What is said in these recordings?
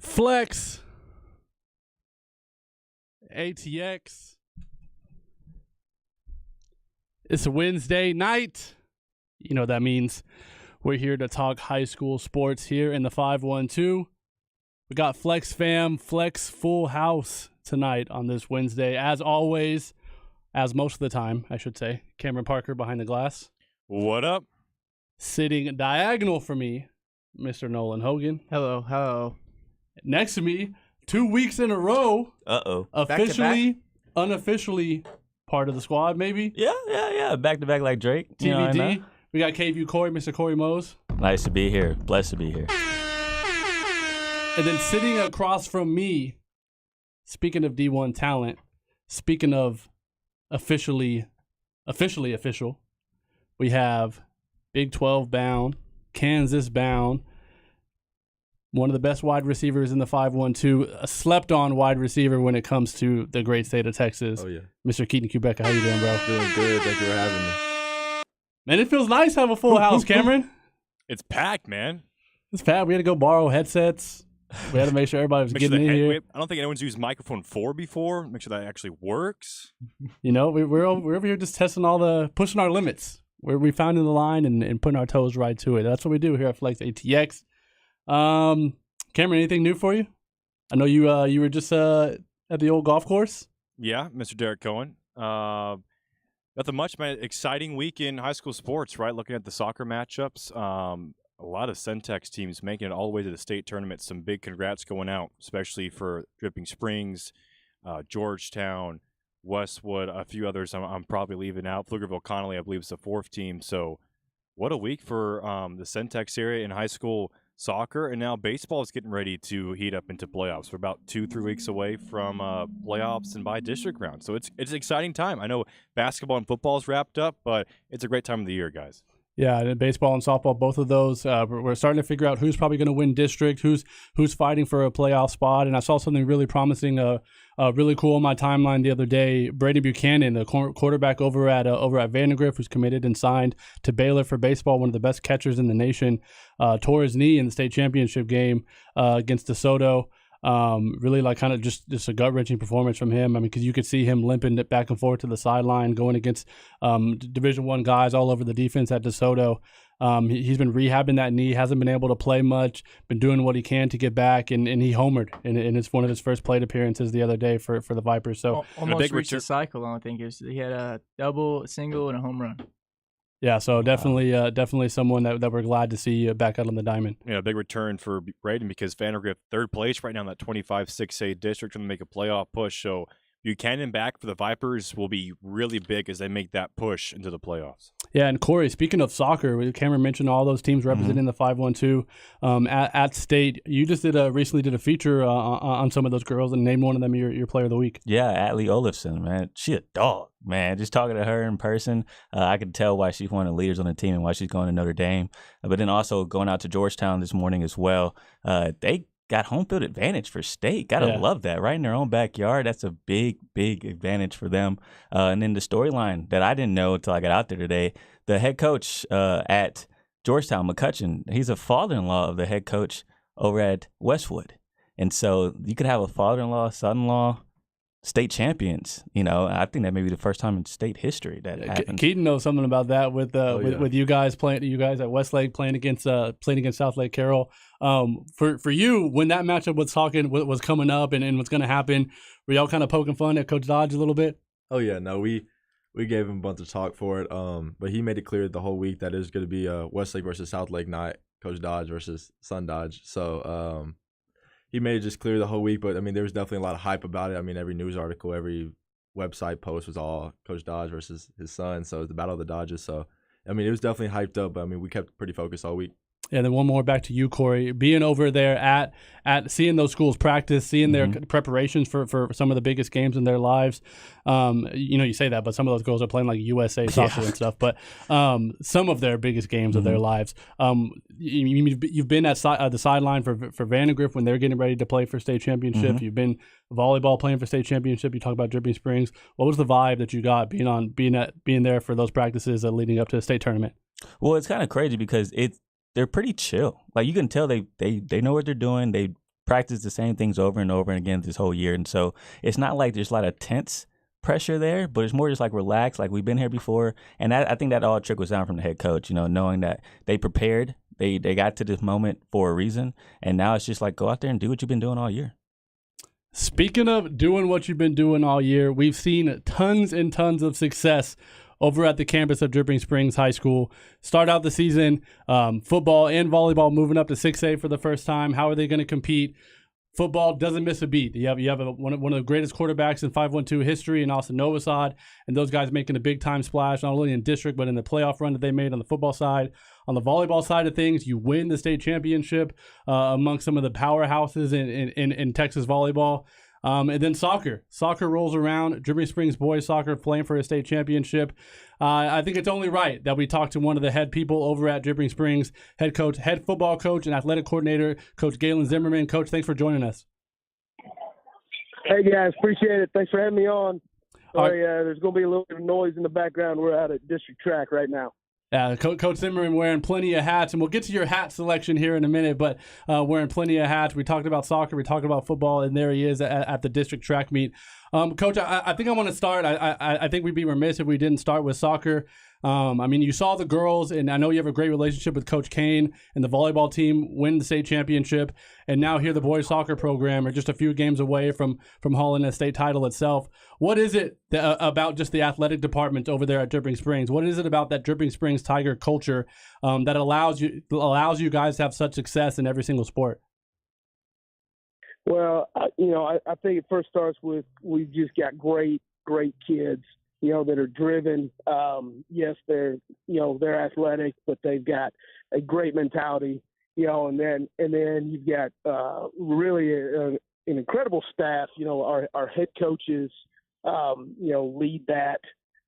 FLX, ATX. It's a Wednesday night. You know what that means. We're here to talk high school sports here in the 512. We got Flex Fam, Flex Full House tonight on this Wednesday. As always, as most of the time, I should say, Cameron Parker behind the glass. What up? Sitting diagonal for me, Mr. Nolan Hogan. Hello. Next to me, 2 weeks in a row. Officially, unofficially part of the squad, maybe. Yeah. Back to back like Drake. TBD. We got KVU Cory, Mr. Cory Mose. Nice to be here. Blessed to be here. And then sitting across from me, speaking of D1 talent, speaking of officially official, we have Big 12 bound, Kansas bound, one of the best wide receivers in the 512, a slept-on wide receiver when it comes to the great state of Texas. Oh, yeah. Mr. Keaton Kubecka, how you doing, bro? Doing good. Thank you for having me. Man, it feels nice to have a full house, Cameron. It's packed, man. It's fat. We had to go borrow headsets. We had to make sure everybody was getting in here. I don't think anyone's used microphone 4 before. Make sure that actually works. You know, we're over here just testing pushing our limits. We're finding the line and putting our toes right to it. That's what we do here at Flex ATX. Cameron, anything new for you? I know you were just at the old golf course. Yeah, Mr. Derek Cohen. Nothing much, man. Exciting week in high school sports, right? Looking at the soccer matchups. A lot of Centex teams making it all the way to the state tournament. Some big congrats going out, especially for Dripping Springs, Georgetown, Westwood, a few others I'm probably leaving out. Pflugerville Connolly, I believe, is the 4th team. So what a week for the Centex area in high school soccer. And now baseball is getting ready to heat up into playoffs. We're about 2-3 weeks away from playoffs and by district round. So it's an exciting time. I know basketball and football is wrapped up, but it's a great time of the year, guys. Yeah, and baseball and softball, both of those, we're starting to figure out who's probably going to win district, who's fighting for a playoff spot. And I saw something really promising, really cool on my timeline the other day. Brady Buchanan, the quarterback over at Vandergrift, who's committed and signed to Baylor for baseball, one of the best catchers in the nation, tore his knee in the state championship game against DeSoto. Really like kind of just a gut-wrenching performance from him. I mean, because you could see him limping it back and forth to the sideline, going against Division I guys all over the defense at DeSoto. He's been rehabbing that knee, hasn't been able to play much, been doing what he can to get back, and he homered. And it's one of his first plate appearances the other day for the Vipers. So almost reached the cycle, I think. He had a double, a single, and a home run. Yeah, so definitely someone that we're glad to see back out on the diamond. Yeah, a big return for Braden because Vandergrift 3rd place right now in that 25-6A district going to make a playoff push. So Buchanan back for the Vipers will be really big as they make that push into the playoffs. Yeah, and Cory, speaking of soccer, Cameron mentioned all those teams representing the 512 at state. You just recently did a feature on some of those girls and named one of them your player of the week. Yeah, Atlee Olafson, man. She a dog, man. Just talking to her in person, I could tell why she's one of the leaders on the team and why she's going to Notre Dame. But then also going out to Georgetown this morning as well. They got home field advantage for state. Gotta love that. Right in their own backyard. That's a big advantage for them. And then the storyline that I didn't know until I got out there today, the head coach at Georgetown, McCutcheon, he's a father-in-law of the head coach over at Westwood. And so you could have a father-in-law, son-in-law, state champions. You know, I think that may be the first time in state history that happens. Keaton knows something about that with you guys at Westlake playing against South Lake Carroll. For you, when that matchup was coming up and what's going to happen, were y'all kind of poking fun at Coach Dodge a little bit? Oh yeah, no, we gave him a bunch of talk for it. But he made it clear the whole week that it was going to be Westlake versus South Lake night, Coach Dodge versus Son Dodge. So he made it just clear the whole week. But I mean, there was definitely a lot of hype about it. I mean, every news article, every website post was all Coach Dodge versus his son. So it was the battle of the Dodgers. So I mean, it was definitely hyped up. But I mean, we kept pretty focused all week. And then one more back to you, Cory. Being over there at seeing those schools practice, seeing their preparations for some of the biggest games in their lives. You say that, but some of those girls are playing like USA soccer and stuff. But some of their biggest games of their lives. You've been at the sideline for Vandergrift when they're getting ready to play for state championship. You've been volleyball playing for state championship. You talk about Dripping Springs. What was the vibe that you got being there for those practices leading up to the state tournament? Well, it's kind of crazy because they're pretty chill. Like you can tell they know what they're doing. They practiced the same things over and over again this whole year. And so it's not like there's a lot of tense pressure there, but it's more just like relaxed, like we've been here before. And I think that all trickles down from the head coach, knowing that they prepared, they got to this moment for a reason. And now it's just like, go out there and do what you've been doing all year. Speaking of doing what you've been doing all year, we've seen tons and tons of success over at the campus of Dripping Springs High School. Start out the season, football and volleyball moving up to 6A for the first time. How are they going to compete? Football doesn't miss a beat. You have one of the greatest quarterbacks in 5-1-2 history in Austin Novosad, and those guys making a big-time splash, not only in district, but in the playoff run that they made on the football side. On the volleyball side of things, you win the state championship among some of the powerhouses in Texas volleyball. And then soccer. Soccer rolls around. Dripping Springs boys soccer playing for a state championship. I think it's only right that we talk to one of the head people over at Dripping Springs, head coach, head football coach, and athletic coordinator, Coach Galen Zimmerman. Coach, thanks for joining us. Hey, guys. Appreciate it. Thanks for having me on. Sorry, there's going to be a little bit of noise in the background. We're out at district track right now. Coach Zimmerman wearing plenty of hats, and we'll get to your hat selection here in a minute, but wearing plenty of hats. We talked about soccer, we talked about football, and there he is at the district track meet. Coach, I think I want to start. I think we'd be remiss if we didn't start with soccer. You saw the girls, and I know you have a great relationship with Coach Kane and the volleyball team win the state championship, and now here the boys soccer program are just a few games away from hauling a state title itself. What is it about just the athletic department over there at Dripping Springs? What is it about that Dripping Springs Tiger culture that allows you guys to have such success in every single sport? Well, I think it first starts with we've just got great kids, that are driven. Yes, they're athletic, but they've got a great mentality, and then you've got really an incredible staff. Our head coaches, lead that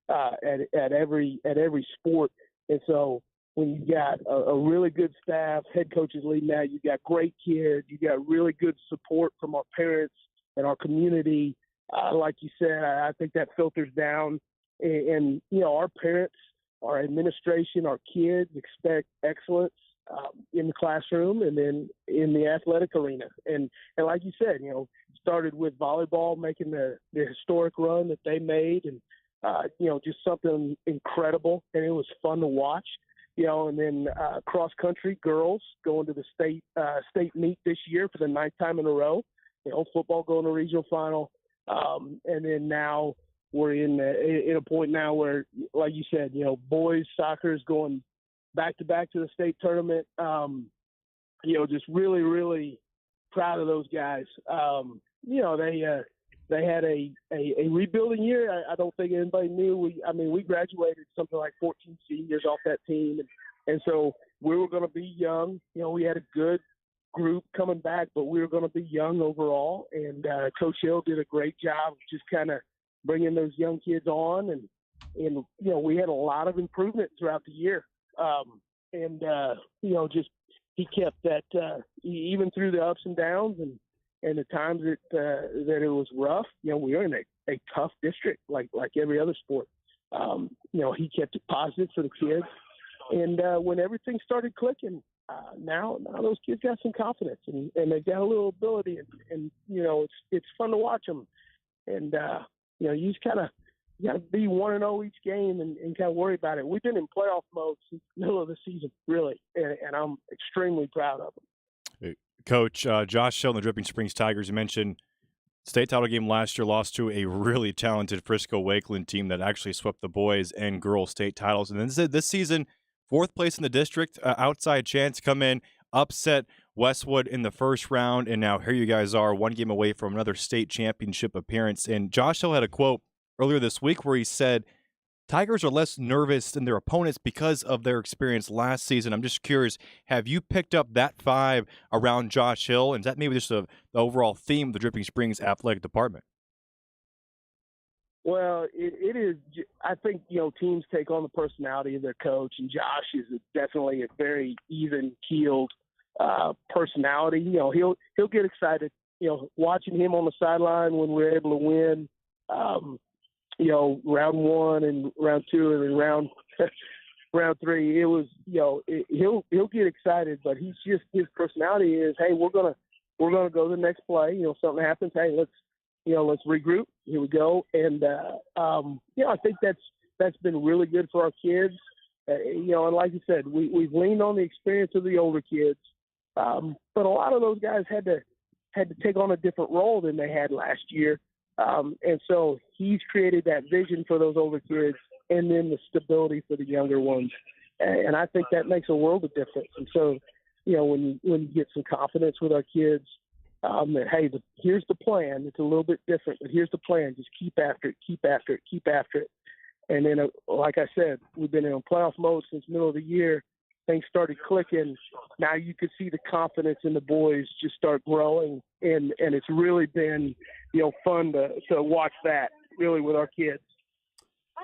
at every sport. And so when you've got a really good staff, head coaches leading that, you've got great kids, you've got really good support from our parents and our community. Like you said, I think that filters down. And our parents, our administration, our kids expect excellence in the classroom and then in the athletic arena. And like you said, started with volleyball, making the historic run that they made, and just something incredible, and it was fun to watch. And then cross country girls going to the state meet this year for the 9th time in a row. Football going to regional final, and then now we're in a point now where, like you said, boys soccer is going back to the state tournament. Just really, really proud of those guys. They had a rebuilding year. I don't think anybody knew. We graduated something like 14 seniors off that team, and so we were going to be young. We had a good group coming back, but we were going to be young overall. And Coach Hill did a great job of just kind of bringing those young kids on, and we had a lot of improvement throughout the year. Just he kept that even through the ups and downs and the times that it was rough. We were in a tough district like every other sport. He kept it positive for the kids, and when everything started clicking, now those kids got some confidence and they've got a little ability, and it's fun to watch them. And you just kind of got to be 1-0 each game and kind of worry about it. We've been in playoff mode since the middle of the season, really, and I'm extremely proud of them. Coach, Josh Hill and the Dripping Springs Tigers, you mentioned state title game last year, lost to a really talented Frisco Wakeland team that actually swept the boys and girls state titles. And then this season, 4th place in the district, outside chance, come in, upset Westwood in the first round, and now here you guys are, 1 game away from another state championship appearance. And Josh Hill had a quote earlier this week where he said, Tigers are less nervous than their opponents because of their experience last season. I'm just curious, have you picked up that vibe around Josh Hill? And is that maybe just the overall theme of the Dripping Springs athletic department? Well, it is. I think, teams take on the personality of their coach, and Josh is definitely a very even-keeled personality. He'll get excited, watching him on the sideline when we're able to win, round 1 and round 2 and then round 3. It was, he'll get excited, but his personality is, hey, we're gonna we're going to go to the next play. Something happens. Hey, let's regroup. Here we go. And I think that's been really good for our kids. And like you said, we've leaned on the experience of the older kids, but a lot of those guys had to take on a different role than they had last year. And so he's created that vision for those older kids and then the stability for the younger ones. And I think that makes a world of difference. And so, when you get some confidence with our kids, that, hey, here's the plan. It's a little bit different, but here's the plan. Just keep after it, keep after it, keep after it. And then, like I said, we've been in playoff mode since middle of the year. Things started clicking. Now you could see the confidence in the boys just start growing, and it's really been, fun to watch that really with our kids.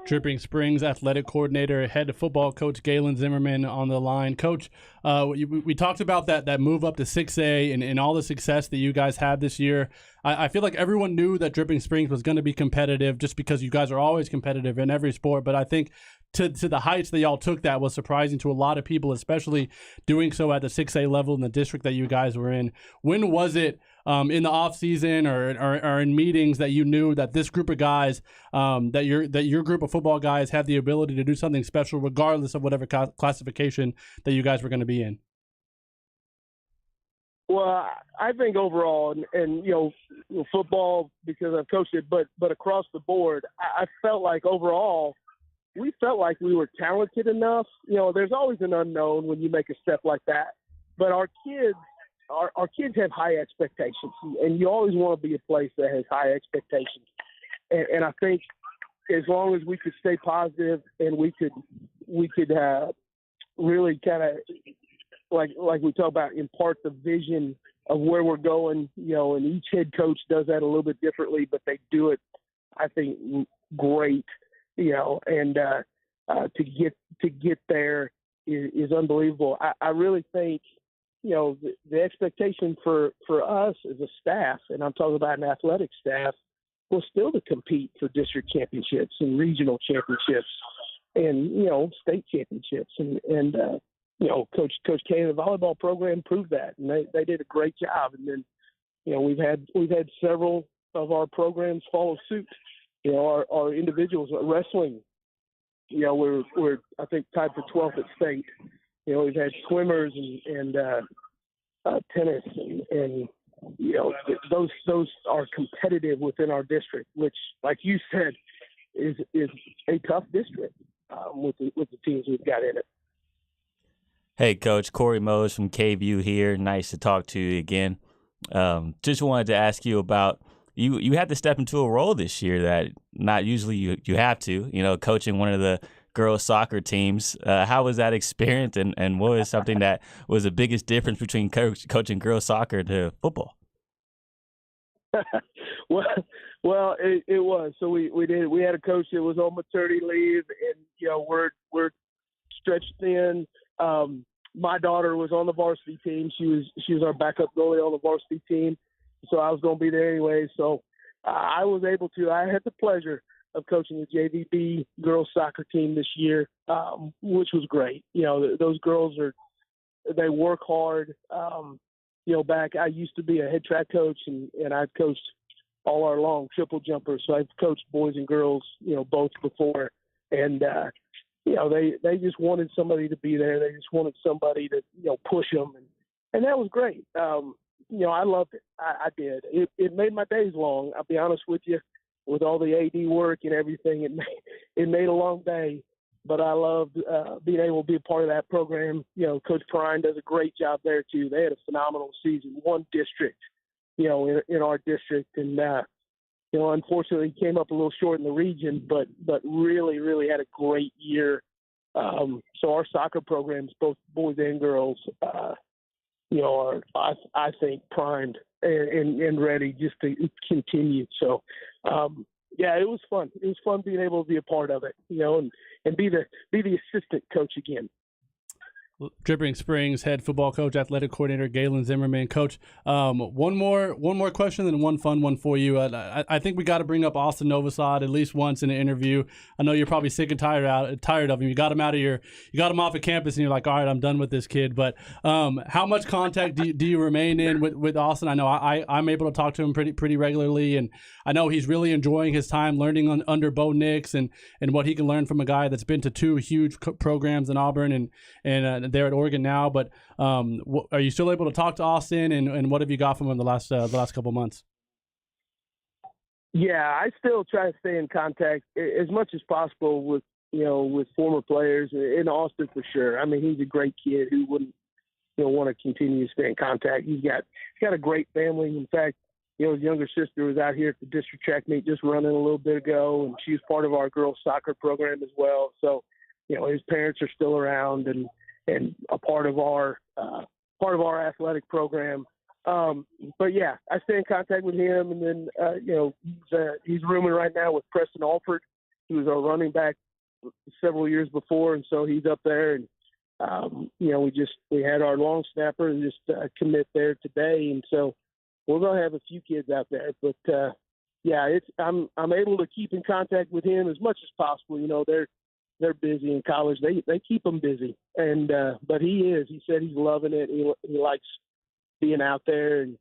Dripping Springs athletic coordinator, head football coach Galen Zimmerman on the line. Coach, we talked about that move up to 6A and all the success that you guys had this year. I feel like everyone knew that Dripping Springs was going to be competitive just because you guys are always competitive in every sport. But I think to the heights that y'all took, that was surprising to a lot of people, especially doing so at the 6A level in the district that you guys were in. When was it in the off season or in meetings that you knew that this group of guys, that your group of football guys had the ability to do something special regardless of whatever classification that you guys were going to be in? Well, I think overall, and football, because I've coached it, but across the board, I felt like overall we felt like we were talented enough. There's always an unknown when you make a step like that, but our kids have high expectations, and you always want to be a place that has high expectations. And I think as long as we could stay positive and we could really kind of, like we talk about, impart the vision of where we're going, and each head coach does that a little bit differently, but they do it, I think, great, and to get there is unbelievable. I really think, the expectation for us as a staff, and I'm talking about an athletic staff, was still to compete for district championships and regional championships and, state championships. And Coach K and the volleyball program proved that, and they did a great job. And then, we've had several of our programs follow suit. Our individuals are wrestling. We're I think tied for 12th at state. We've had swimmers and tennis and those are competitive within our district, which, like you said, is a tough district with the teams we've got in it. Hey, Coach, Cory Mose from KView here. Nice to talk to you again. Just wanted to ask you about you had to step into a role this year that not usually you have to, coaching one of the girls soccer teams. How was that experience, and what was something that was the biggest difference between coaching girls soccer to football? Well, it was. So we had a coach that was on maternity leave, and we're stretched thin. My daughter was on the varsity team. She was our backup goalie on the varsity team, so I was going to be there anyway. So I was able to. I had the pleasure of coaching the JVB girls soccer team this year, which was great. Those girls they work hard. Back I used to be a head track coach, and I've coached all our long triple jumpers. So I've coached boys and girls, both before, and they just wanted somebody to be there. They just wanted somebody to push them, and that was great. I loved it. I did. It made my days long. I'll be honest with you. With all the AD work and everything, it made a long day. But I loved being able to be a part of that program. Coach Prine does a great job there too. They had a phenomenal season. One district, in our district, and unfortunately came up a little short in the region, but really, really had a great year. So our soccer programs, both boys and girls, are I think primed and ready just to continue. So, it was fun. It was fun being able to be a part of it, and be the assistant coach again. Dripping Springs head football coach, athletic coordinator Galen Zimmerman. Coach, one more question and one fun one for you. I think we got to bring up Austin Novosad at least once in an interview. I know you're probably sick and tired of him. You got him off of campus, and you're like, all right, I'm done with this kid. But how much contact do you remain in with Austin? I know I'm able to talk to him pretty regularly, and I know he's really enjoying his time learning under Bo Nix and what he can learn from a guy that's been to two huge programs in Auburn and they're at Oregon now. But are you still able to talk to Austin, and what have you got from him the last couple months? Yeah, I still try to stay in contact as much as possible with former players in Austin for sure. I mean, he's a great kid who wouldn't want to continue to stay in contact. He's got a great family. In fact, his younger sister was out here at the district track meet just running a little bit ago, and she's part of our girls soccer program as well. So, his parents are still around and a part of our athletic program. But yeah, I stay in contact with him, and then he's rooming right now with Preston Alford, who was our running back several years before, and so he's up there. And we had our long snapper just commit there today, and so we're gonna have a few kids out there. But I'm able to keep in contact with him as much as possible. They're busy in college. They keep him busy, and but he said he's loving it. He likes being out there, and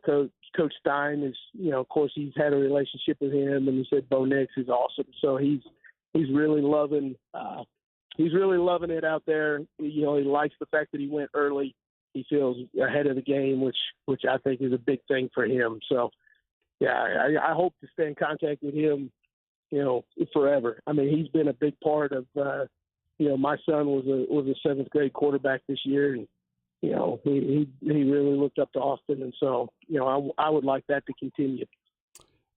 Coach Stein is of course he's had a relationship with him, and he said Bo Nix is awesome. So he's really loving it out there. He likes the fact that he went early. He feels ahead of the game, which I think is a big thing for him. So yeah, I hope to stay in contact with him forever. I mean, he's been a big part of, my son was a seventh grade quarterback this year, and, he really looked up to Austin. And so, I would like that to continue.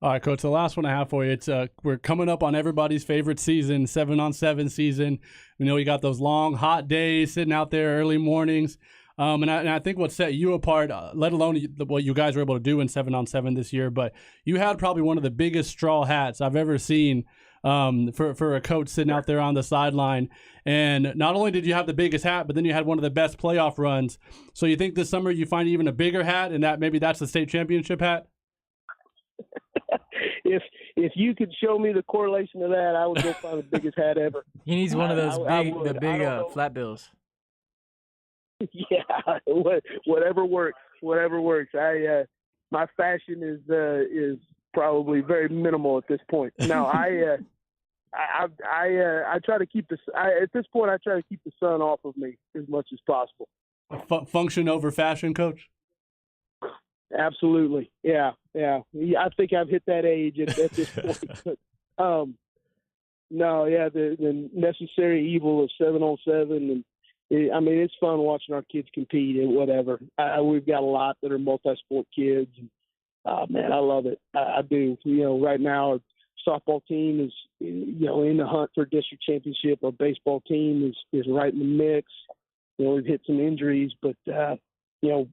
All right, Coach, the last one I have for you, it's we're coming up on everybody's favorite season, 7-on-7 season. You got those long, hot days, sitting out there early mornings. And I think what set you apart, let alone what you guys were able to do in 7-on-7 this year, but you had probably one of the biggest straw hats I've ever seen for a coach sitting out there on the sideline. And not only did you have the biggest hat, but then you had one of the best playoff runs. So you think this summer you find even a bigger hat, and that maybe that's the state championship hat? If you could show me the correlation to that, I would go find the biggest hat ever. He needs one of those big flat bills. Yeah, whatever works. My fashion is probably very minimal at this point. No, I try to keep at this point I try to keep the sun off of me as much as possible. Function over fashion, Coach? Absolutely. Yeah. I think I've hit that age at this point. But, no, yeah, the necessary evil of 7-on-7, and it's fun watching our kids compete and whatever. We've got a lot that are multi-sport kids. And, man, I love it. I do. Right now our softball team is, in the hunt for district championship. Our baseball team is right in the mix. We've hit some injuries, but,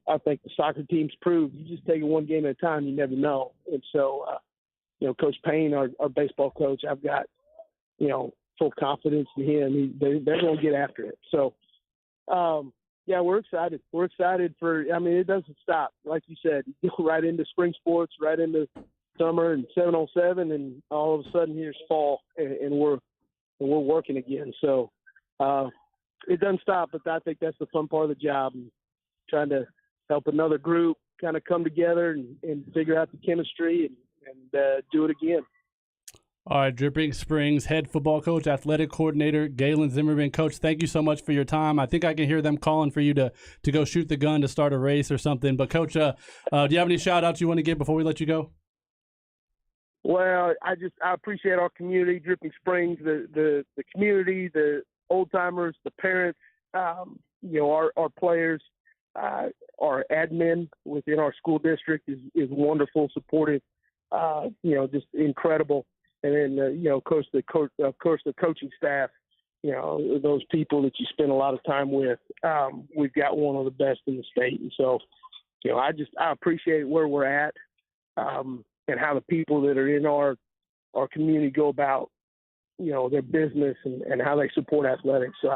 I think the soccer team's proved you just take it one game at a time. You never know. And so, Coach Payne, our baseball coach, I've got, full confidence in him. They're going to get after it. So, we're excited. We're excited it doesn't stop. Like you said, you go right into spring sports, right into summer and 7-on-7, and all of a sudden here's fall and we're working again. So, it doesn't stop, but I think that's the fun part of the job. And trying to help another group kind of come together and figure out the chemistry and do it again. All right, Dripping Springs head football coach, athletic coordinator, Galen Zimmerman. Coach, thank you so much for your time. I think I can hear them calling for you to go shoot the gun to start a race or something. But, Coach, do you have any shout-outs you want to give before we let you go? Well, I appreciate our community, Dripping Springs, the community, the old-timers, the parents, our players. Our admin within our school district is wonderful, supportive, just incredible. And then, of course, the coaching staff, those people that you spend a lot of time with, we've got one of the best in the state. And so, I appreciate where we're at and how the people that are in our their community go about, their business and how they support athletics. So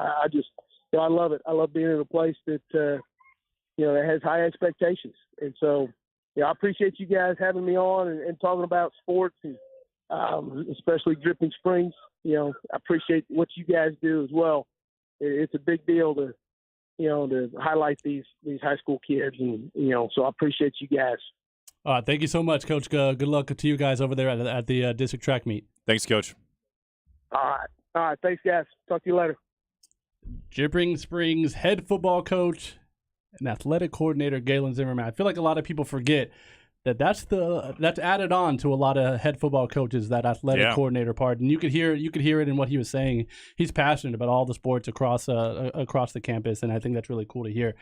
I love it. I love being in a place that that has high expectations. And so, I appreciate you guys having me on and talking about sports, and especially Dripping Springs. I appreciate what you guys do as well. It's a big deal to highlight these high school kids, and so I appreciate you guys. Thank you so much, Coach. Good luck to you guys over there at the district track meet. Thanks, Coach. All right. Thanks, guys. Talk to you later. Dripping Springs head football coach and athletic coordinator Galen Zimmerman. I feel like a lot of people forget that's added on to a lot of head football coaches, that athletic coordinator part, and you could hear it in what he was saying. He's passionate about all the sports across the campus, and I think that's really cool to hear.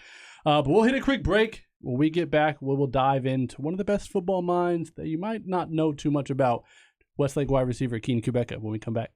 But we'll hit a quick break. When we get back, we'll dive into one of the best football minds that you might not know too much about, Westlake wide receiver Keaton Kubecka, when we come back.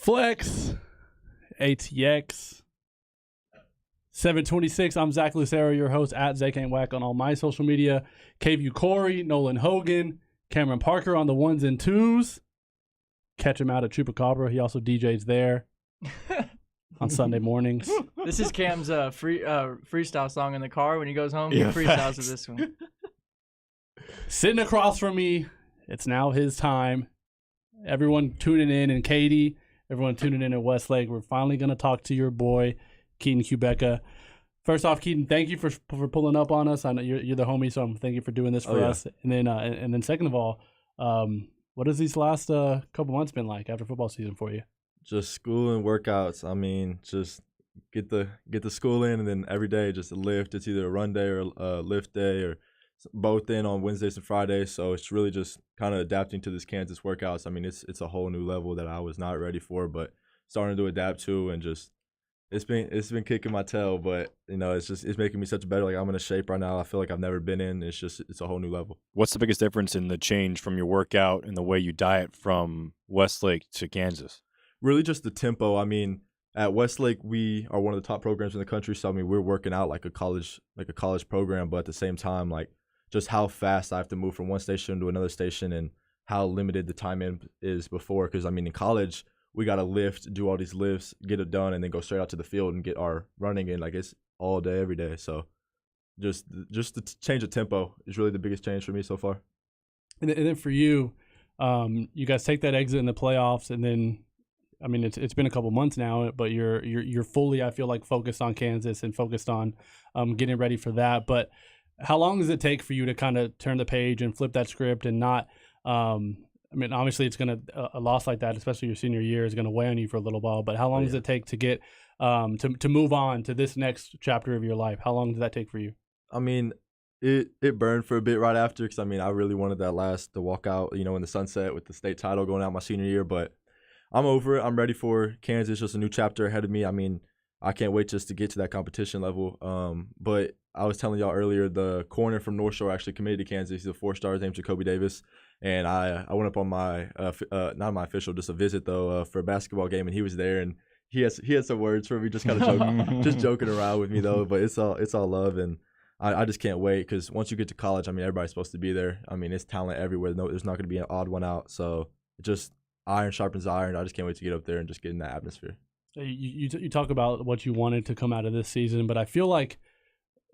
Flex, ATX, 726. I'm Zach Lucero, your host at Zach Ain't Whack on all my social media. KView Cory, Nolan Hogan, Cameron Parker on the ones and twos. Catch him out at Chupacabra. He also DJs there on Sunday mornings. This is Cam's freestyle song in the car when he goes home. He freestyles to this one. Sitting across from me, it's now his time. Everyone tuning in, and Katie, everyone tuning in at Westlake. We're finally going to talk to your boy, Keaton Kubecka. First off, Keaton, thank you for pulling up on us. I know you're the homie, so thank you for doing this for us. And then second of all, what has these last couple months been like after football season for you? Just school and workouts. I mean, just get the school in, and then every day just a lift. It's either a run day or a lift day, or both in on Wednesdays and Fridays. So it's really just kind of adapting to this Kansas workouts. I mean, it's a whole new level that I was not ready for, but starting to adapt to, and just it's been kicking my tail. But it's making me such a better. Like, I'm in a shape right now I feel like I've never been in. It's a whole new level. What's the biggest difference in the change from your workout and the way you diet from Westlake to Kansas? Really just the tempo. I mean, at Westlake, we are one of the top programs in the country. So, I mean, we're working out like a college program, but at the same time, like, just how fast I have to move from one station to another station, and how limited the time in is before. Because, I mean, in college, we got to lift, do all these lifts, get it done, and then go straight out to the field and get our running in. Like, it's all day, every day. So just the change of tempo is really the biggest change for me so far. And then for you, you guys take that exit in the playoffs, and then, I mean, it's been a couple months now, but you're fully, I feel like, focused on Kansas and focused on getting ready for that. But how long does it take for you to kind of turn the page and flip that script and not? I mean, obviously, it's gonna a loss like that, especially your senior year, is gonna weigh on you for a little while. But how long does it take to get to move on to this next chapter of your life? How long does that take for you? I mean, it burned for a bit right after, because I mean, I really wanted to walk out, in the sunset with the state title going out my senior year. But I'm over it. I'm ready for Kansas. Just a new chapter ahead of me. I mean, I can't wait just to get to that competition level. But I was telling y'all earlier, the corner from North Shore actually committed to Kansas. He's a 4-star named Jacoby Davis. And I went up on my, not my official, just a visit, though, for a basketball game, and he was there. And he had some words for me, just kind of joking around with me, though. But it's all love. And I just can't wait, because once you get to college, I mean, everybody's supposed to be there. I mean, it's talent everywhere. No, there's not going to be an odd one out. So just iron sharpens iron. I just can't wait to get up there and just get in that atmosphere. You talk about what you wanted to come out of this season, but I feel like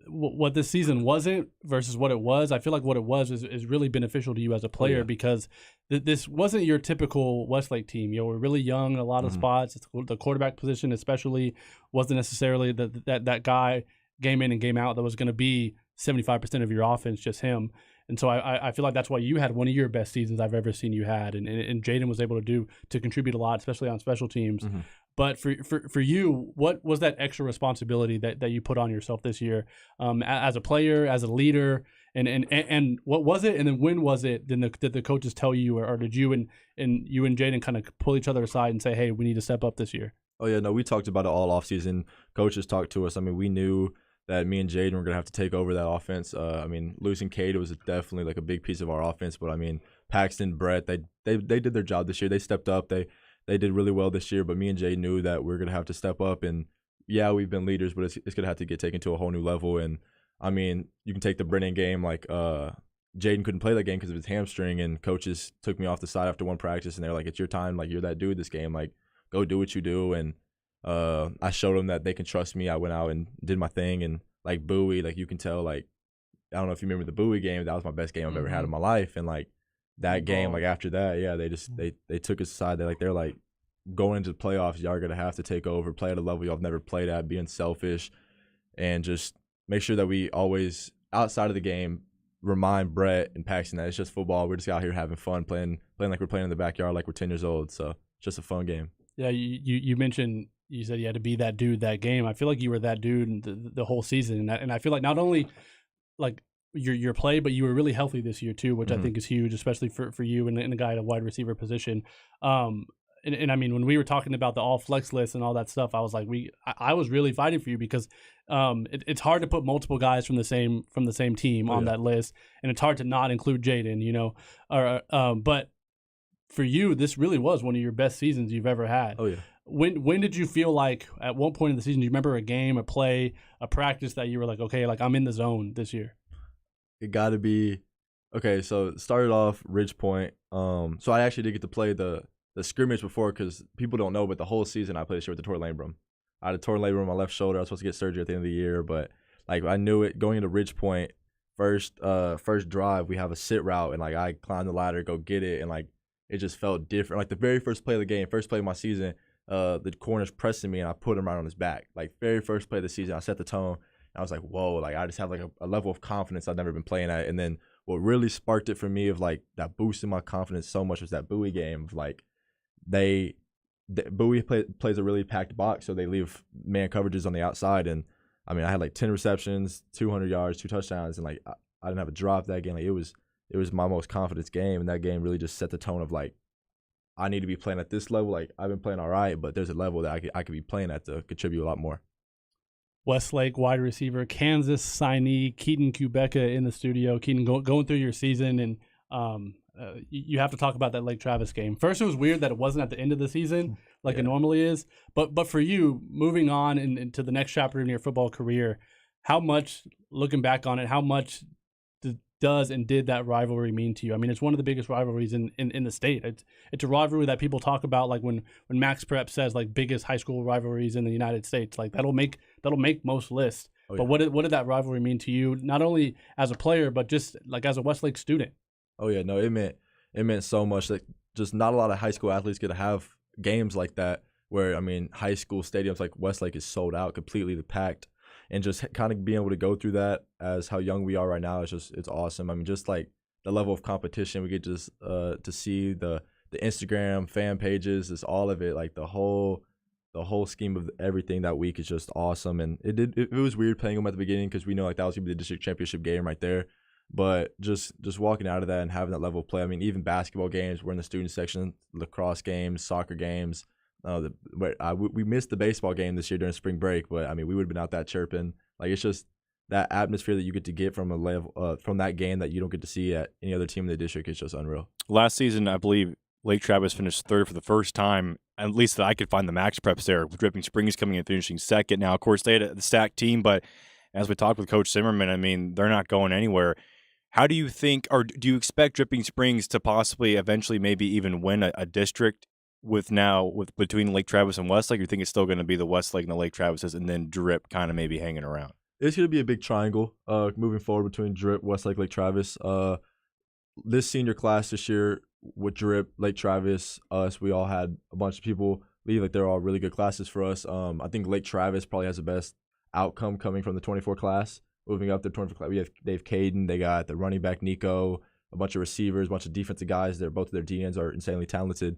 what this season wasn't versus what it was, I feel like what it was is really beneficial to you as a player, because this wasn't your typical Westlake team. We're really young in a lot of spots. The quarterback position especially wasn't necessarily that guy game in and game out that was going to be 75% of your offense, just him. And so I feel like that's why you had one of your best seasons I've ever seen you had, and Jaden was able to contribute a lot, especially on special teams. Mm-hmm. But for you, what was that extra responsibility that you put on yourself this year, as a player, as a leader, and what was it, and then when was it? Then did the coaches tell you, or did you and Jaden kind of pull each other aside and say, hey, we need to step up this year? Oh yeah, no, we talked about it all offseason. Coaches talked to us. I mean, we knew that me and Jaden were going to have to take over that offense. I mean, losing Cade was definitely like a big piece of our offense. But I mean, Paxton, Brett, they did their job this year. They stepped up. They did really well this year. But me and Jaden knew that we're going to have to step up. And yeah, we've been leaders, but it's going to have to get taken to a whole new level. And I mean, you can take the Brennan game. Like, Jaden couldn't play that game because of his hamstring, and coaches took me off the side after one practice, and they're like, it's your time. Like, you're that dude this game. Like, go do what you do. And I showed them that they can trust me. I went out and did my thing, and like Bowie, like you can tell, like, I don't know if you remember the Bowie game. That was my best game I've ever had in my life. And like that game, like after that, yeah, they just they took us aside. They're like going into the playoffs, y'all are gonna have to take over, play at a level y'all have never played at, being selfish, and just make sure that we always outside of the game remind Brett and Paxton that it's just football. We're just out here having fun, playing like we're playing in the backyard, like we're 10 years old. So it's just a fun game. Yeah, you mentioned, you said you had to be that dude that game. I feel like you were that dude the whole season, and I feel like not only like your play, but you were really healthy this year too, which I think is huge, especially for you and the guy at a wide receiver position. And I mean, when we were talking about the all flex list and all that stuff, I was like, I was really fighting for you, because it's hard to put multiple guys from the same team on that list, and it's hard to not include Jaden, but for you, this really was one of your best seasons you've ever had. Oh yeah. When did you feel like at one point in the season, do you remember a game, a play, a practice that you were like, okay, like I'm in the zone this year? It got to be okay. So it started off Ridge Point. So I actually did get to play the scrimmage before, because people don't know, but the whole season I played this year with the torn labrum. I had a torn labrum on my left shoulder. I was supposed to get surgery at the end of the year, but like I knew it going into Ridge Point. First drive, we have a sit route, and like I climbed the ladder, go get it, and like it just felt different. Like the very first play of the game, first play of my season, the corner's pressing me, and I put him right on his back. Like very first play of the season, I set the tone. And I was like, whoa! Like I just have like a level of confidence I've never been playing at. And then what really sparked it for me of like that boosted my confidence so much was that Bowie game. Of like Bowie plays a really packed box, so they leave man coverages on the outside, and I mean, I had like 10 receptions, 200 yards, 2 touchdowns, and like I didn't have a drop that game. Like it was my most confidence game, and that game really just set the tone of like I need to be playing at this level. Like I've been playing all right, but there's a level that I could be playing at to contribute a lot more. Westlake wide receiver, Kansas signee, Keaton Kubecka in the studio. Keaton, going through your season, and you have to talk about that Lake Travis game. First, it was weird that it wasn't at the end of the season like it normally is. But for you, moving on into the next chapter in your football career, how much, looking back on it, how much does and did that rivalry mean to you? I mean, it's one of the biggest rivalries in the state. It's a rivalry that people talk about, like when Max Prep says like biggest high school rivalries in the United States. Like that'll make most lists. Oh, yeah. But what did that rivalry mean to you, not only as a player but just like as a Westlake student? Oh yeah, no, it meant so much. That just not a lot of high school athletes get to have games like that, where I mean, high school stadiums like Westlake is sold out, completely packed, and just kind of being able to go through that as how young we are right now is it's awesome. I mean, just like the level of competition we get just to see the Instagram fan pages, is all of it, like the whole scheme of everything that week is just awesome. And it was weird playing them at the beginning, because we know like that was gonna be the district championship game right there. But just walking out of that and having that level of play, I mean, even basketball games, we're in the student section, lacrosse games, soccer games. We missed the baseball game this year during spring break, but I mean, we would have been out that chirping. Like it's just that atmosphere that you get to get from a level from that game that you don't get to see at any other team in the district. It's just unreal. Last season, I believe Lake Travis finished third for the first time, at least that I could find the Max Preps there, with Dripping Springs coming in finishing second. Now, of course, they had the stacked team, but as we talked with Coach Zimmerman, I mean, they're not going anywhere. How do you think, or do you expect Dripping Springs to possibly eventually maybe even win a district with between Lake Travis and Westlake? Or do you think it's still going to be the Westlake and the Lake Travises, and then Drip kind of maybe hanging around? It's going to be a big triangle moving forward between Drip, Westlake, Lake Travis. This senior class this year with Drip, Lake Travis, us, we all had a bunch of people leave. Like they're all really good classes for us. I think Lake Travis probably has the best outcome coming from the 24 class. Moving up the 24 class, they have Keaton, they got the running back Nico, a bunch of receivers, a bunch of defensive guys. Both of their DNs are insanely talented.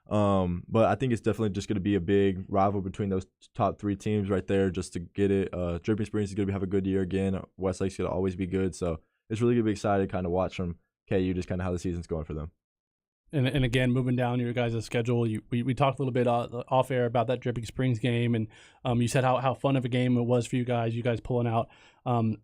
But I think it's definitely just going to be a big rival between those top 3 teams right there, just to get it. Dripping Springs is going to have a good year again. Westlake's going to always be good. So it's really going to be excited to kind of watch from KU just kind of how the season's going for them. And again, moving down your guys' schedule, we talked a little bit off air about that Dripping Springs game, and you said how fun of a game it was for you guys pulling out.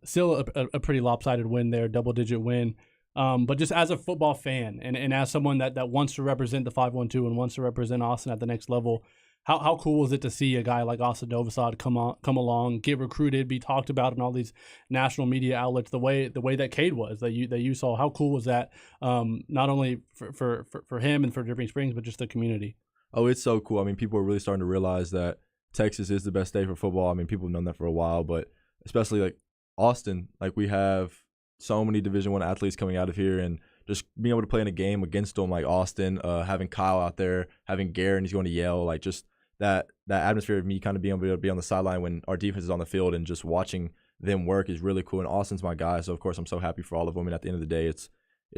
Still a pretty lopsided win there, double-digit win. But just as a football fan and as someone that wants to represent the 512 and wants to represent Austin at the next level, how cool is it to see a guy like Austin Novosad come along, get recruited, be talked about in all these national media outlets the way that Cade was, that you saw? How cool was that, not only for him and for Dripping Springs, but just the community? Oh, it's so cool. I mean, people are really starting to realize that Texas is the best state for football. I mean, people have known that for a while, but especially like Austin, like we have so many Division I athletes coming out of here, and just being able to play in a game against them like Austin, having Kyle out there, having Garrett, and he's going to Yale, like just that atmosphere of me kind of being able to be on the sideline when our defense is on the field and just watching them work is really cool. And Austin's my guy, so of course I'm so happy for all of them. And at the end of the day, it's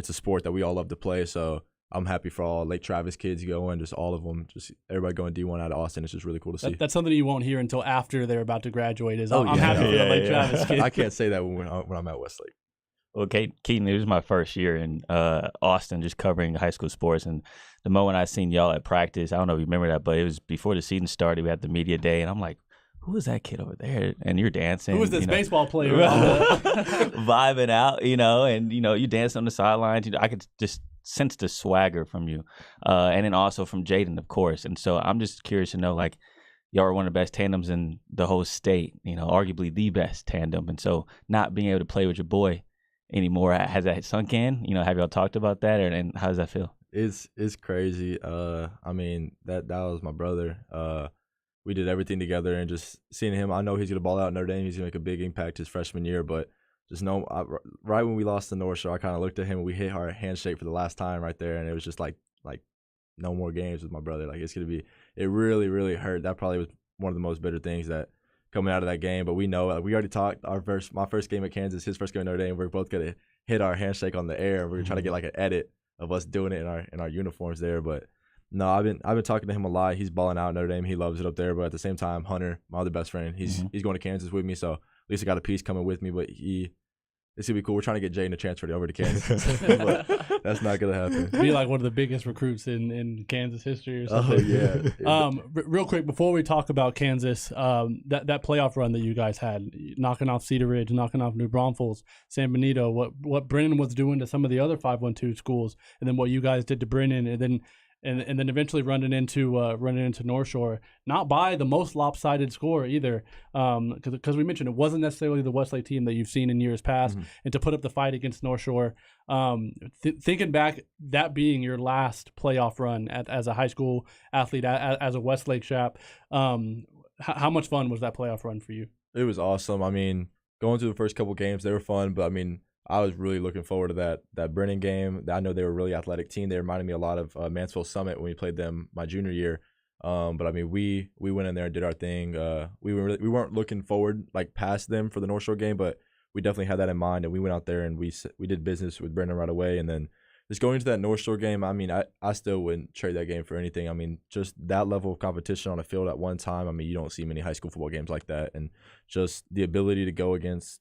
a sport that we all love to play, so I'm happy for all Lake Travis kids going, just all of them, just everybody going D1 out of Austin. It's just really cool to see. That's something you won't hear until after they're about to graduate. I'm happy for the Lake Travis kids. I can't say that when I'm at Westlake. Well, Keaton, it was my first year in Austin, just covering high school sports. And the moment I seen y'all at practice, I don't know if you remember that, but it was before the season started. We had the media day, and I'm like, who is that kid over there? And you're dancing. Who is this baseball player? Vibing out, and, you dancing on the sidelines. I could just sense the swagger from you, and then also from Jaden, of course. And so I'm just curious to know, like, y'all are one of the best tandems in the whole state, arguably the best tandem. And so not being able to play with your boy anymore, has that sunk in? Have y'all talked about that, and how does that feel? It's crazy. I mean, that was my brother. We did everything together, and just seeing him, I know he's gonna ball out at Notre Dame. He's gonna make a big impact his freshman year, but just right when we lost to North Shore, I kind of looked at him and we hit our handshake for the last time right there, and it was just like no more games with my brother. Like, it's gonna be, it really, really hurt. That probably was one of the most bitter things that coming out of that game. But we know, we already talked my first game at Kansas, his first game at Notre Dame. We're both gonna hit our handshake on the air. We're trying to get like an edit of us doing it in our uniforms there. But no, I've been talking to him a lot. He's balling out at Notre Dame. He loves it up there. But at the same time, Hunter, my other best friend, he's going to Kansas with me. So at least I got a piece coming with me. But it's gonna be cool. We're trying to get Jaden to transfer over to Kansas, but that's not gonna happen. Be like one of the biggest recruits in Kansas history or something. Oh yeah. Real quick before we talk about Kansas, that playoff run that you guys had, knocking off Cedar Ridge, knocking off New Braunfels, San Benito, what Brennan was doing to some of the other 512 schools, and then what you guys did to Brennan, and then eventually running into North Shore, not by the most lopsided score either, because we mentioned it wasn't necessarily the Westlake team that you've seen in years past, and to put up the fight against North Shore. Thinking back, that being your last playoff run as a high school athlete, as a Westlake chap, how much fun was that playoff run for you? It was awesome. I mean, going through the first couple games, they were fun, but I mean, I was really looking forward to that Brennan game. I know they were a really athletic team. They reminded me a lot of Mansfield Summit when we played them my junior year. But I mean, we went in there and did our thing. We weren't looking forward like past them for the North Shore game, but we definitely had that in mind. And we went out there and we did business with Brennan right away. And then just going into that North Shore game, I mean, I still wouldn't trade that game for anything. I mean, just that level of competition on a field at one time. I mean, you don't see many high school football games like that, and just the ability to go against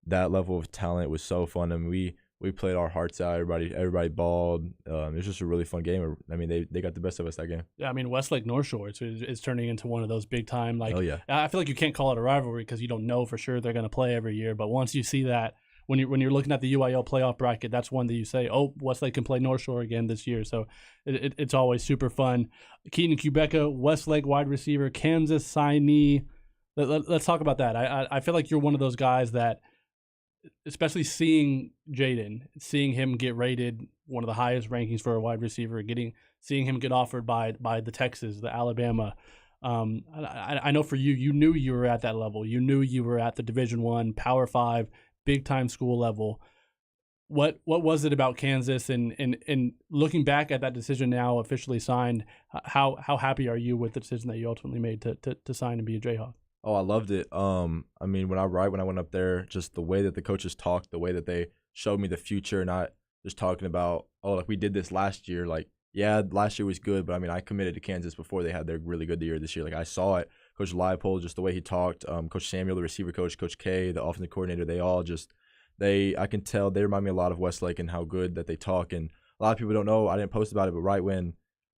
that level of talent was so fun. I mean, we played our hearts out. Everybody balled. It was just a really fun game. I mean, they got the best of us that game. Yeah, I mean, Westlake North Shore is turning into one of those big time. Like, oh yeah, I feel like you can't call it a rivalry because you don't know for sure they're going to play every year. But once you see that, when you're looking at the UIL playoff bracket, that's one that you say, oh, Westlake can play North Shore again this year. So it's always super fun. Keaton Kubecka, Westlake wide receiver, Kansas signee. Let's talk about that. I feel like you're one of those guys that, especially seeing Jaden, seeing him get rated one of the highest rankings for a wide receiver, seeing him get offered by the Texas, the Alabama. I know for you, you knew you were at that level. You knew you were at the Division I, Power 5, big time school level. What was it about Kansas, and looking back at that decision now officially signed, how happy are you with the decision that you ultimately made to sign and be a Jayhawk? Oh, I loved it. I mean, when I went up there, just the way that the coaches talked, the way that they showed me the future, not just talking about, oh, like we did this last year. Like, yeah, last year was good, but I mean, I committed to Kansas before they had their really good year this year. Like, I saw it. Coach Leipold, just the way he talked. Coach Samuel, the receiver coach, Coach K, the offensive coordinator, they all just, I can tell they remind me a lot of Westlake and how good that they talk. And a lot of people don't know, I didn't post about it, but right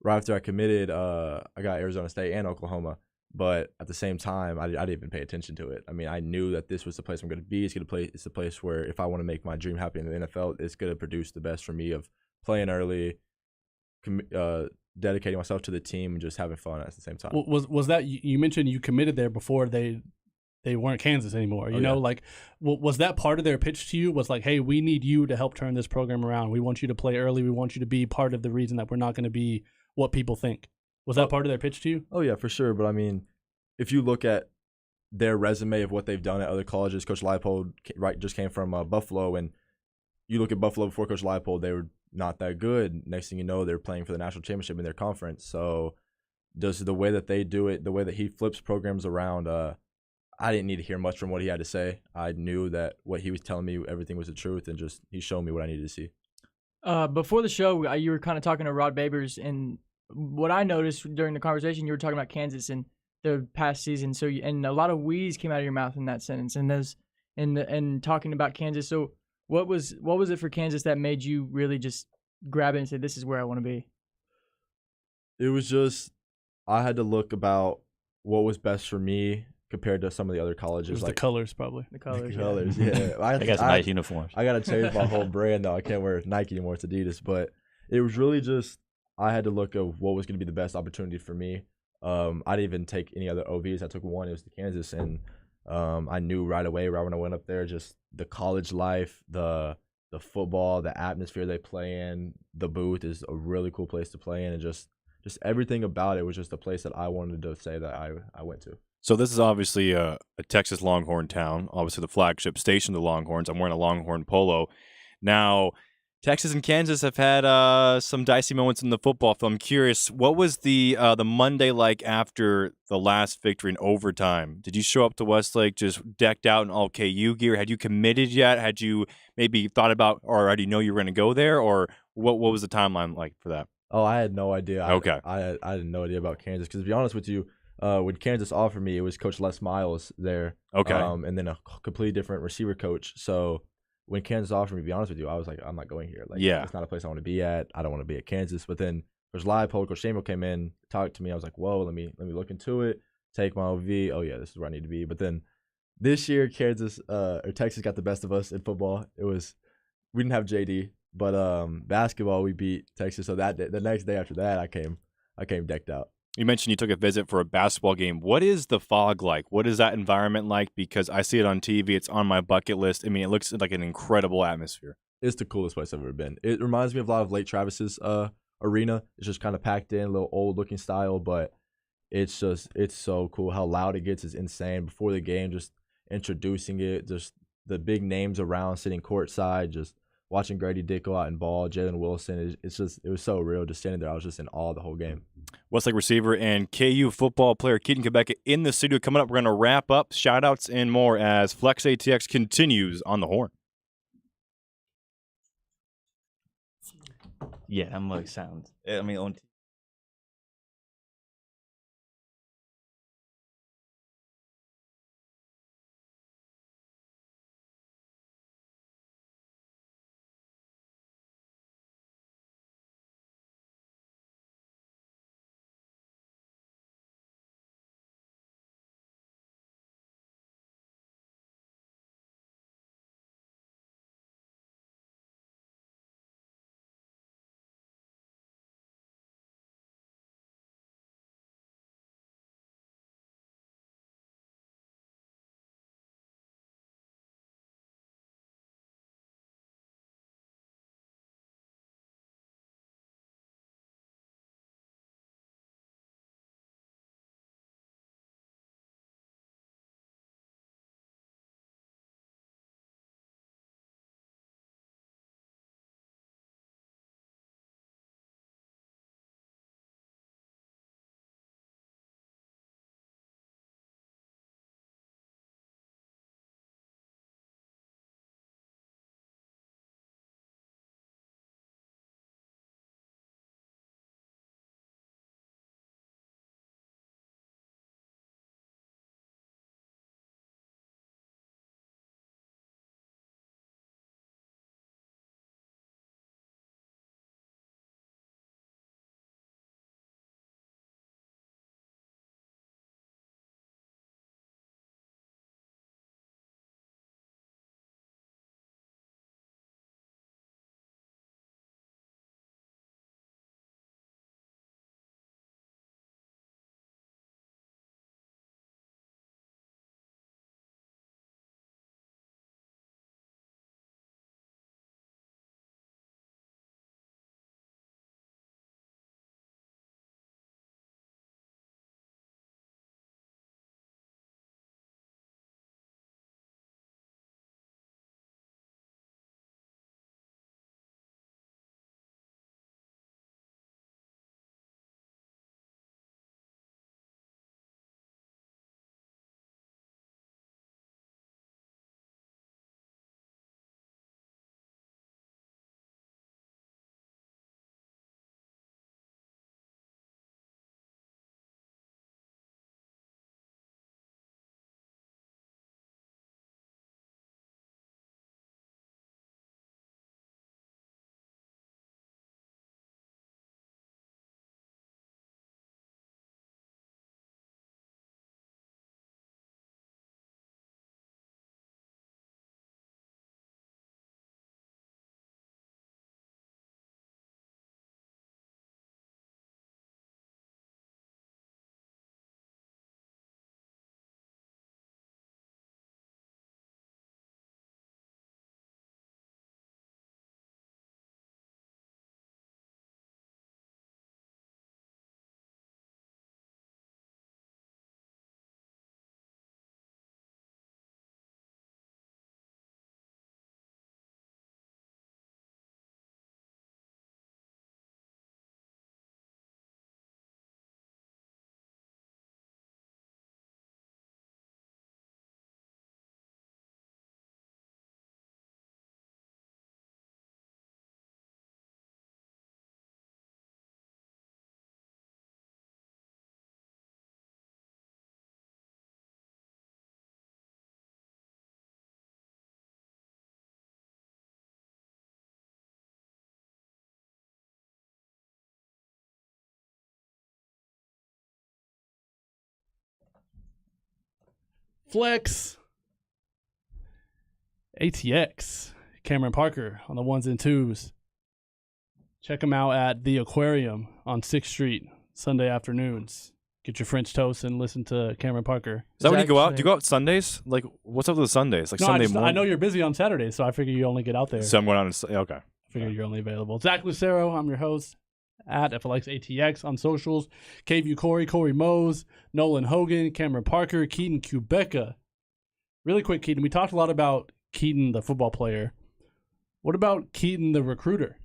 after I committed, I got Arizona State and Oklahoma. But at the same time, I didn't even pay attention to it. I mean, I knew that this was the place I'm going to be. It's the place where if I want to make my dream happen in the NFL, it's going to produce the best for me of playing early, dedicating myself to the team, and just having fun at the same time. Was that, you mentioned you committed there before they weren't Kansas anymore, you know? Yeah. Like, was that part of their pitch to you? Was like, hey, we need you to help turn this program around. We want you to play early. We want you to be part of the reason that we're not going to be what people think. Was that part of their pitch to you? Oh, yeah, for sure. But, I mean, if you look at their resume of what they've done at other colleges, Coach Leipold just came from Buffalo, and you look at Buffalo before Coach Leipold, they were not that good. Next thing you know, they're playing for the national championship in their conference. So just the way that they do it, the way that he flips programs around, I didn't need to hear much from what he had to say. I knew that what he was telling me, everything was the truth, and just he showed me what I needed to see. Before the show, you were kind of talking to Rod Babers, and what I noticed during the conversation, you were talking about Kansas and the past season. So, and a lot of wheeze came out of your mouth in that sentence, and talking about Kansas. So, what was it for Kansas that made you really just grab it and say, "This is where I want to be"? It was just I had to look about what was best for me compared to some of the other colleges. It was like the colors, probably. The colors. The colors, yeah. I got some nice uniforms. I got to change my whole brand, though. I can't wear Nike anymore. It's Adidas. But It was really just I had to look at what was going to be the best opportunity for me. I didn't even take any other OVs. I took one. It was to Kansas, and I knew right away right when I went up there, just the college life, the football, the atmosphere they play in, the booth is a really cool place to play in, and just everything about it was just a place that I wanted to say that I went to. So this is obviously a Texas Longhorn town, obviously the flagship station of the Longhorns. I'm wearing a Longhorn polo. Now, Texas and Kansas have had some dicey moments in the football field. I'm curious, what was the Monday like after the last victory in overtime? Did you show up to Westlake just decked out in all KU gear? Had you committed yet? Had you maybe thought about, or did you know you were going to go there? Or what was the timeline like for that? Oh, I had no idea. Okay. I had no idea about Kansas because to be honest with you, when Kansas offered me, it was Coach Les Miles there. Okay. And then a completely different receiver coach. So when Kansas offered me, to be honest with you, I was like, I'm not going here. Like, Yeah. it's not a place I want to be at. I don't want to be at Kansas. But then Coach Leipold, Coach Samuel came in, talked to me. I was like, whoa, let me look into it. Take my OV. Oh yeah, this is where I need to be. But then this year, Texas got the best of us in football. We didn't have JD, but basketball we beat Texas. So that day, the next day after that, I came decked out. You mentioned you took a visit for a basketball game. What is the fog like? What is that environment like? Because I see it on TV. It's on my bucket list. I mean, it looks like an incredible atmosphere. It's the coolest place I've ever been. It reminds me of a lot of Lake Travis's arena. It's just kind of packed in, a little old looking style, but it's so cool. How loud it gets is insane. Before the game, just introducing it, just the big names around sitting courtside, just watching Grady Dick go out and ball, Jalen Wilson. It was so real. Just standing there, I was just in awe the whole game. Westlake receiver and KU football player Keaton Kubecka in the studio. Coming up, we're going to wrap up shout-outs and more as Flex ATX continues on the horn. Yeah, that mug sounds. I mean, on Flex. ATX. Cameron Parker on the 1s and 2s. Check him out at the Aquarium on 6th Street, Sunday afternoons. Get your French toast and listen to Cameron Parker. Is that when you go out? Do you go out Sundays? Like, what's up with the Sundays? Like No, Sunday I morning? know you're busy on Saturdays, so I figure you only get out there. So I'm going on. Okay. I figure you're only available. Zach Lucero, I'm your host at FLX ATX on socials. KView Cory Mose, Nolan Hogan, Cameron Parker, Keaton Kubecka. Really quick, Keaton. We talked a lot about Keaton, the football player. What about Keaton, the recruiter?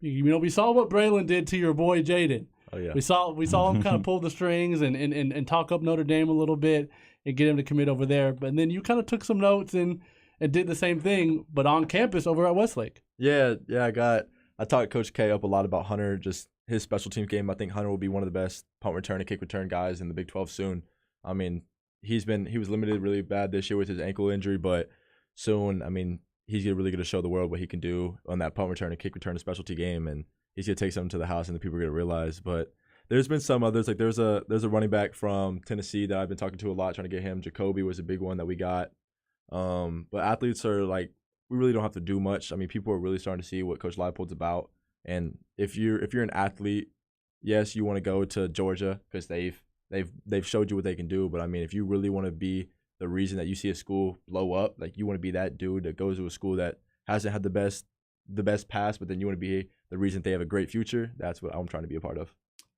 You know, we saw what Braylon did to your boy Jaden. Oh yeah. We saw him kind of pull the strings and talk up Notre Dame a little bit and get him to commit over there. But then you kind of took some notes and did the same thing, but on campus over at Westlake. Yeah. I talked Coach K up a lot about Hunter, just his special teams game. I think Hunter will be one of the best punt return and kick return guys in the Big 12 soon. I mean, he was limited really bad this year with his ankle injury, but soon, I mean, he's really going to show the world what he can do on that punt return and kick return and specialty game, and he's going to take something to the house, and the people are going to realize. But there's been some others. Like there's a running back from Tennessee that I've been talking to a lot, trying to get him. Jacoby was a big one that we got. But athletes are like, we really don't have to do much. I mean, people are really starting to see what Coach Leipold's about. And if you're an athlete, yes, you want to go to Georgia because they've showed you what they can do. But I mean, if you really want to be the reason that you see a school blow up, like you want to be that dude that goes to a school that hasn't had the best pass, but then you want to be the reason they have a great future. That's what I'm trying to be a part of.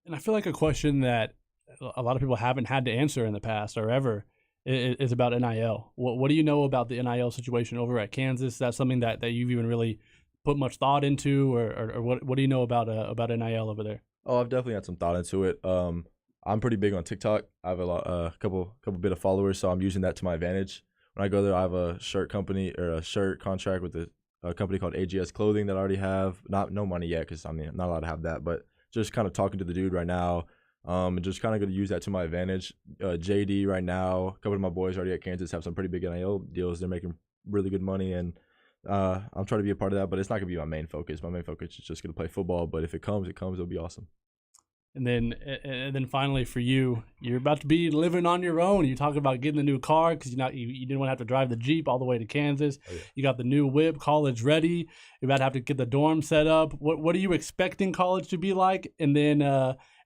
And I feel like a question that a lot of people haven't had to answer in the past or ever is about NIL. What do you know about the NIL situation over at Kansas? Is that something that you've even really put much thought into, or what do you know about NIL over there? Oh, I've definitely had some thought into it. I'm pretty big on TikTok. I have a couple bit of followers, so I'm using that to my advantage. When I go there, I have a shirt company or a shirt contract with a company called AGS Clothing that I already have. No money yet because I'm not allowed to have that, but just kind of talking to the dude right now. And just kind of going to use that to my advantage. JD right now, a couple of my boys already at Kansas have some pretty big NIL deals. They're making really good money, and I'm trying to be a part of that, but it's not going to be my main focus. My main focus is just going to play football, but if it comes, it'll be awesome. And then finally for you, you're about to be living on your own. You talk about getting the new car because you didn't want to have to drive the Jeep all the way to Kansas. Oh, yeah. You got the new whip, college ready. You're about to have to get the dorm set up. What are you expecting college to be like? And then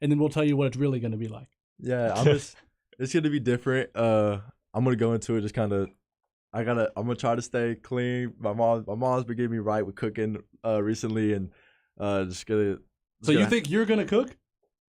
we'll tell you what it's really going to be like. Yeah, it's going to be different. I'm going to go into it just kind of. I'm gonna try to stay clean. My mom's been getting me right with cooking recently, and just gonna. So you think you're gonna cook?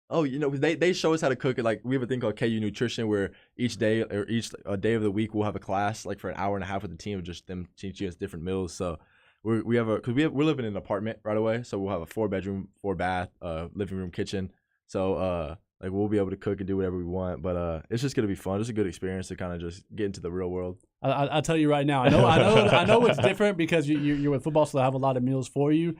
Oh, you know, they show us how to cook it. Like, we have a thing called KU Nutrition where each day or each day of the week we'll have a class like for an hour and a half with the team of just them teaching us different meals. So we're living in an apartment right away, so we'll have a 4-bedroom, 4-bath, living room, kitchen. So like we'll be able to cook and do whatever we want. But it's just gonna be fun. It's a good experience to kind of just get into the real world. I'll tell you right now. I know it's different because you're with football, so they have a lot of meals for you,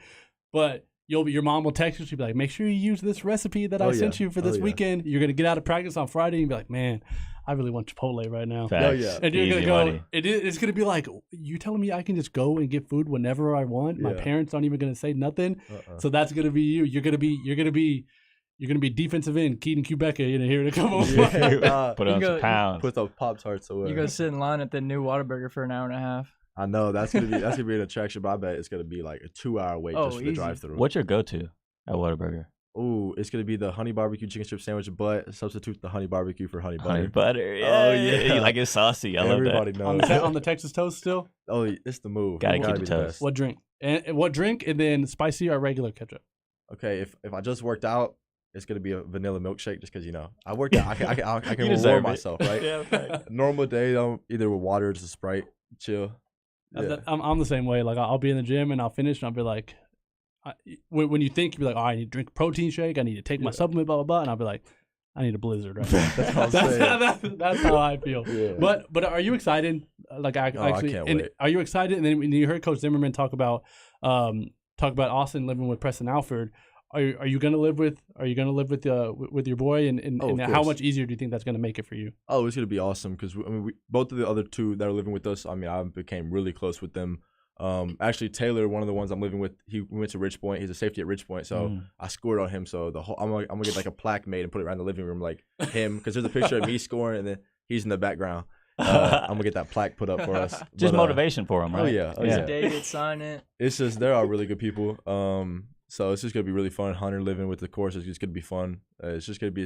but. Your mom will text you. She'll be like, make sure you use this recipe that I sent you for this weekend. You're going to get out of practice on Friday and be like, man, I really want Chipotle right now. Facts. Oh, yeah. And you're going to go, it's going to be like, you telling me I can just go and get food whenever I want? My parents aren't even going to say nothing. So that's going to be you. You're going to be defensive end, Keaton Kubecka, here to come over. Put on some pounds. Put those Pop-Tarts away. You go sit in line at the new Whataburger for an hour and a half. I know that's gonna be an attraction, but I bet it's gonna be like a 2-hour wait just for the drive-through. What's your go-to at Whataburger? Ooh, it's gonna be the honey barbecue chicken strip sandwich, but substitute the honey barbecue for honey butter. Honey butter, yeah. Oh yeah, you like it saucy. I love that. Everybody knows. On the Texas toast still. Oh, it's the move. Gotta keep the toast. What drink? And then spicy or regular ketchup? Okay, if I just worked out, it's gonna be a vanilla milkshake just because I worked out. I can reward myself, right? Yeah, right. Normal day, I'm either with water or just a Sprite, chill. Yeah. I'm the same way. Like I'll be in the gym and I'll finish and I'll be like, when you think, you'll be like, oh, I need to drink a protein shake. I need to take my supplement, blah blah blah. And I'll be like, I need a Blizzard right now. That's how I feel. Yeah. But are you excited? Like I can't wait. Are you excited? And then when you heard Coach Zimmerman talk about Austin living with Preston Alford. Are you gonna live with your boy and how much easier do you think that's gonna make it for you? Oh, it's gonna be awesome because both of the other two that are living with us. I mean, I became really close with them. Actually, Taylor, one of the ones I'm living with, we went to Rich Point. He's a safety at Rich Point, so I scored on him. So I'm gonna get like a plaque made and put it around the living room like him because there's a picture of me scoring and then he's in the background. I'm gonna get that plaque put up for us. Just But, motivation for him, right? Oh yeah, oh Mr. yeah. David, sign it. It's just they're all really good people. So it's just gonna be really fun. Hunter living with the course is just gonna be fun. It's gonna be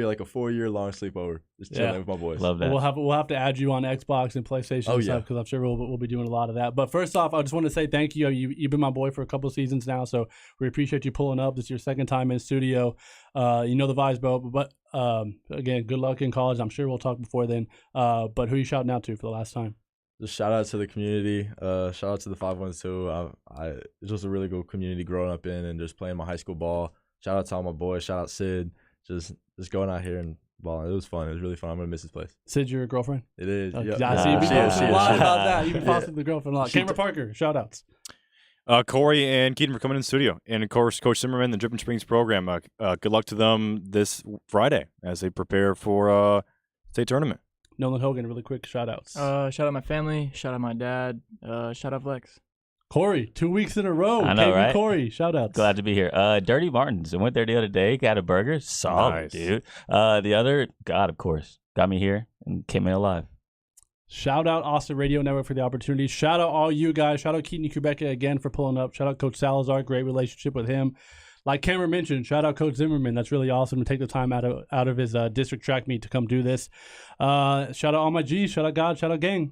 like a 4-year long sleepover. Just chilling with my boys. Love that. We'll have to add you on Xbox and PlayStation and stuff because I'm sure we'll be doing a lot of that. But first off, I just want to say thank you. You've been my boy for a couple of seasons now, so we appreciate you pulling up. This is your second time in studio. You know the vibes, bro. But again, good luck in college. I'm sure we'll talk before then. But who are you shouting out to for the last time? Just shout out to the community. Shout out to the 512. It's just a really good community growing up in and just playing my high school ball. Shout out to all my boys. Shout out Sid. Just going out here and balling. It was fun. It was really fun. I'm gonna miss this place. Sid, your girlfriend? It is. I Yeah. see. You've been posting a lot is. about that. You've been posting the girlfriend a lot. Cameron Parker, shout outs. Cory and Keaton for coming in the studio. And, of course, Coach Zimmerman, the Dripping Springs program. Good luck to them this Friday as they prepare for state tournament. Nolan Hogan, really quick shout outs. Shout out my family. Shout out my dad. Shout out FLX. Cory, 2 weeks in a row. I know, right? Cory, shout outs. Glad to be here. Dirty Martins. I went there the other day, got a burger. Solid, Nice. dude. The other, God, of course, got me here and came in alive. Shout out Austin Radio Network for the opportunity. Shout out all you guys. Shout out Keaton and Kubecka again for pulling up. Shout out Coach Salazar. Great relationship with him. Like Cameron mentioned, shout out Coach Zimmerman. That's really awesome to take the time out of his district track meet to come do this. Shout out all my G's. Shout out God. Shout out gang.